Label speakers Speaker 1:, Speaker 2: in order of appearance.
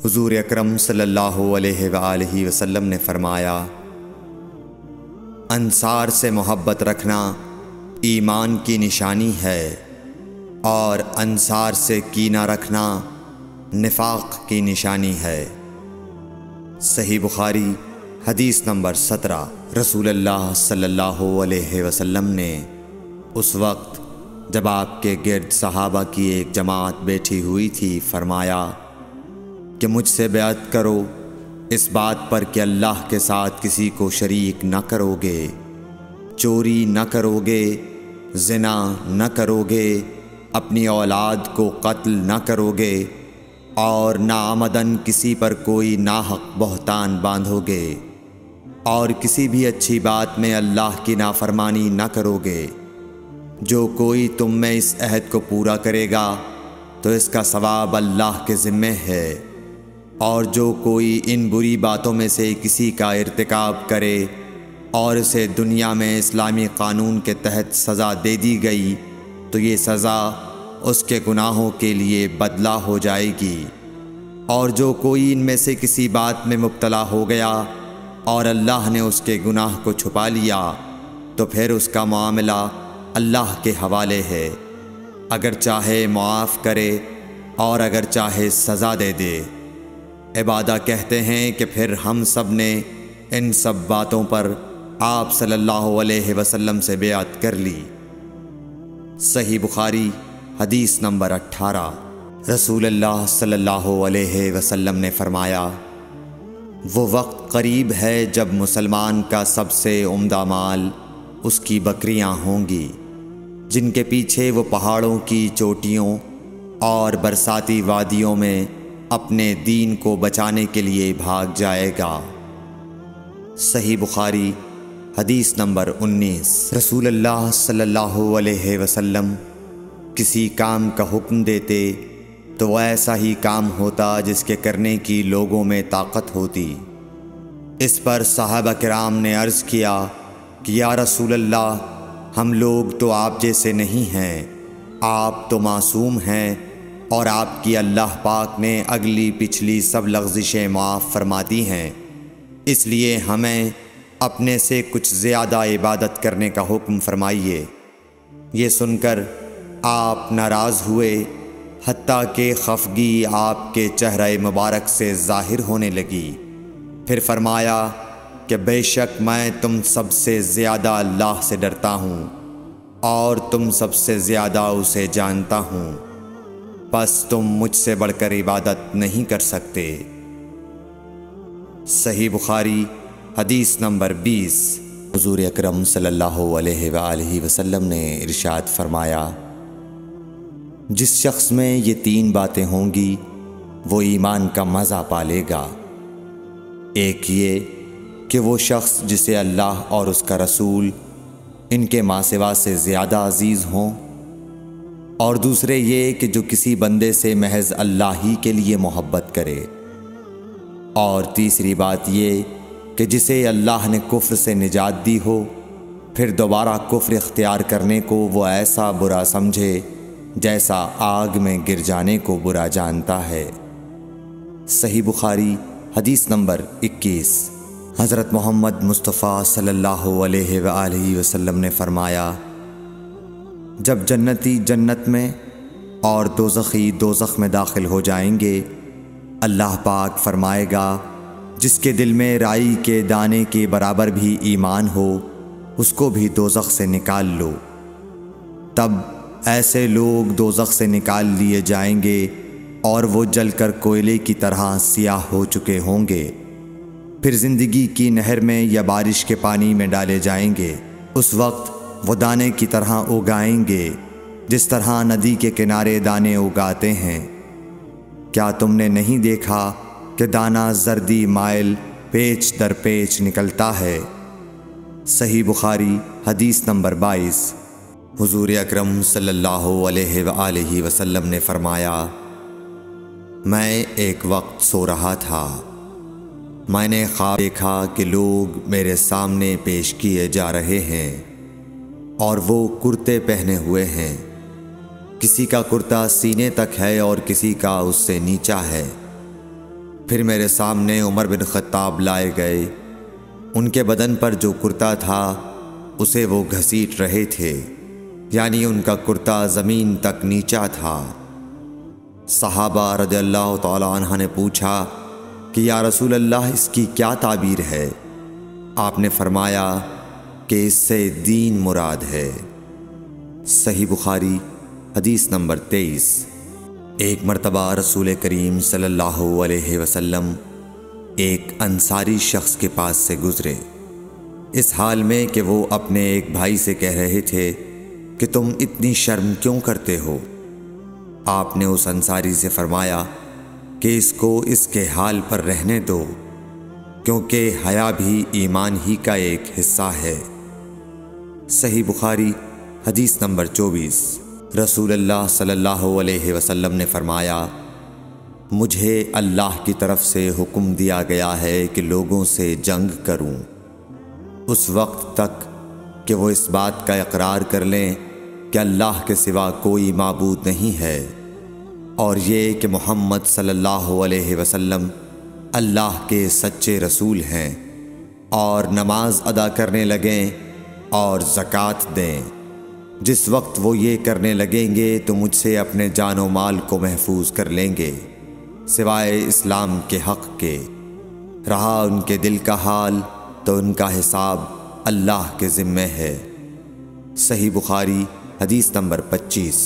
Speaker 1: حضور اکرم صلی اللہ علیہ وآلہ وسلم نے فرمایا، انصار سے محبت رکھنا ایمان کی نشانی ہے اور انصار سے کینہ رکھنا نفاق کی نشانی ہے۔ صحیح بخاری حدیث نمبر 17۔ رسول اللہ صلی اللہ علیہ وسلم نے اس وقت جب آپ کے گرد صحابہ کی ایک جماعت بیٹھی ہوئی تھی فرمایا کہ مجھ سے بیعت کرو اس بات پر کہ اللہ کے ساتھ کسی کو شریک نہ کرو گے، چوری نہ کرو گے، زنا نہ کرو گے، اپنی اولاد کو قتل نہ کرو گے اور ناعمدن کسی پر کوئی ناحق بہتان باندھو گے، اور کسی بھی اچھی بات میں اللہ کی نافرمانی نہ کرو گے۔ جو کوئی تم میں اس عہد کو پورا کرے گا تو اس کا ثواب اللہ کے ذمے ہے، اور جو کوئی ان بری باتوں میں سے کسی کا ارتکاب کرے اور اسے دنیا میں اسلامی قانون کے تحت سزا دے دی گئی تو یہ سزا اس کے گناہوں کے لیے بدلہ ہو جائے گی، اور جو کوئی ان میں سے کسی بات میں مبتلا ہو گیا اور اللہ نے اس کے گناہ کو چھپا لیا تو پھر اس کا معاملہ اللہ کے حوالے ہے، اگر چاہے معاف کرے اور اگر چاہے سزا دے دے۔ عبادہ کہتے ہیں کہ پھر ہم سب نے ان سب باتوں پر آپ صلی اللہ علیہ وسلم سے بیعت کر لی۔ صحیح بخاری حدیث نمبر 18۔ رسول اللہ صلی اللہ علیہ وسلم نے فرمایا، وہ وقت قریب ہے جب مسلمان کا سب سے عمدہ مال اس کی بکریاں ہوں گی، جن کے پیچھے وہ پہاڑوں کی چوٹیوں اور برساتی وادیوں میں اپنے دین کو بچانے کے لیے بھاگ جائے گا۔ صحیح بخاری حدیث نمبر 19۔ رسول اللہ صلی اللہ علیہ وسلم کسی کام کا حکم دیتے تو وہ ایسا ہی کام ہوتا جس کے کرنے کی لوگوں میں طاقت ہوتی۔ اس پر صحابہ کرام نے عرض کیا کہ یا رسول اللہ، ہم لوگ تو آپ جیسے نہیں ہیں، آپ تو معصوم ہیں اور آپ کی اللہ پاک نے اگلی پچھلی سب لغزشیں معاف فرماتی ہیں، اس لیے ہمیں اپنے سے کچھ زیادہ عبادت کرنے کا حکم فرمائیے۔ یہ سن کر آپ ناراض ہوئے، حتیٰ کہ خفگی آپ کے چہرہ مبارک سے ظاہر ہونے لگی۔ پھر فرمایا کہ بے شک میں تم سب سے زیادہ اللہ سے ڈرتا ہوں اور تم سب سے زیادہ اسے جانتا ہوں، پس تم مجھ سے بڑھ کر عبادت نہیں کر سکتے۔ صحیح بخاری حدیث نمبر 20۔ حضور اکرم صلی اللہ علیہ وآلہ وسلم نے ارشاد فرمایا، جس شخص میں یہ 3 باتیں ہوں گی وہ ایمان کا مزہ پالے گا۔ ایک یہ کہ وہ شخص جسے اللہ اور اس کا رسول ان کے ماں سوا سے زیادہ عزیز ہوں، اور دوسرے یہ کہ جو کسی بندے سے محض اللہ ہی کے لیے محبت کرے، اور تیسری بات یہ کہ جسے اللہ نے کفر سے نجات دی ہو پھر دوبارہ کفر اختیار کرنے کو وہ ایسا برا سمجھے جیسا آگ میں گر جانے کو برا جانتا ہے۔ صحیح بخاری حدیث نمبر 21۔ حضرت محمد مصطفیٰ صلی اللہ علیہ وآلہ وسلم نے فرمایا، جب جنتی جنت میں اور دوزخی دوزخ میں داخل ہو جائیں گے، اللہ پاک فرمائے گا جس کے دل میں رائی کے دانے کے برابر بھی ایمان ہو اس کو بھی دوزخ سے نکال لو۔ تب ایسے لوگ دوزخ سے نکال لیے جائیں گے اور وہ جل کر کوئلے کی طرح سیاہ ہو چکے ہوں گے، پھر زندگی کی نہر میں یا بارش کے پانی میں ڈالے جائیں گے۔ اس وقت وہ دانے کی طرح اگائیں گے جس طرح ندی کے کنارے دانے اگاتے ہیں۔ کیا تم نے نہیں دیکھا کہ دانہ زردی مائل پیچ در پیچ نکلتا ہے؟ صحیح بخاری حدیث نمبر 22۔ حضور اکرم صلی اللہ علیہ وآلہ وسلم نے فرمایا، میں ایک وقت سو رہا تھا، میں نے خواب دیکھا کہ لوگ میرے سامنے پیش کیے جا رہے ہیں اور وہ کرتے پہنے ہوئے ہیں، کسی کا کرتا سینے تک ہے اور کسی کا اس سے نیچا ہے۔ پھر میرے سامنے عمر بن خطاب لائے گئے۔ ان کے بدن پر جو کرتا تھا اسے وہ گھسیٹ رہے تھے، یعنی ان کا کرتا زمین تک نیچا تھا۔ صحابہ رضی اللہ تعالی عنہ نے پوچھا کہ یا رسول اللہ اس کی کیا تعبیر ہے؟ آپ نے فرمایا کہ اس سے دین مراد ہے۔ صحیح بخاری حدیث نمبر 23۔ ایک مرتبہ رسول کریم صلی اللہ علیہ وسلم ایک انصاری شخص کے پاس سے گزرے، اس حال میں کہ وہ اپنے ایک بھائی سے کہہ رہے تھے کہ تم اتنی شرم کیوں کرتے ہو؟ آپ نے اس انصاری سے فرمایا کہ اس کو اس کے حال پر رہنے دو، کیونکہ حیا بھی ایمان ہی کا ایک حصہ ہے۔ صحیح بخاری حدیث نمبر 24۔ رسول اللہ صلی اللہ علیہ وسلم نے فرمایا، مجھے اللہ کی طرف سے حکم دیا گیا ہے کہ لوگوں سے جنگ کروں اس وقت تک کہ وہ اس بات کا اقرار کر لیں کہ اللہ کے سوا کوئی معبود نہیں ہے، اور یہ کہ محمد صلی اللہ علیہ وسلم اللہ کے سچے رسول ہیں، اور نماز ادا کرنے لگیں اور زکوٰۃ دیں۔ جس وقت وہ یہ کرنے لگیں گے تو مجھ سے اپنے جان و مال کو محفوظ کر لیں گے، سوائے اسلام کے حق کے۔ رہا ان کے دل کا حال تو ان کا حساب اللہ کے ذمے ہے۔ صحیح بخاری حدیث نمبر 25۔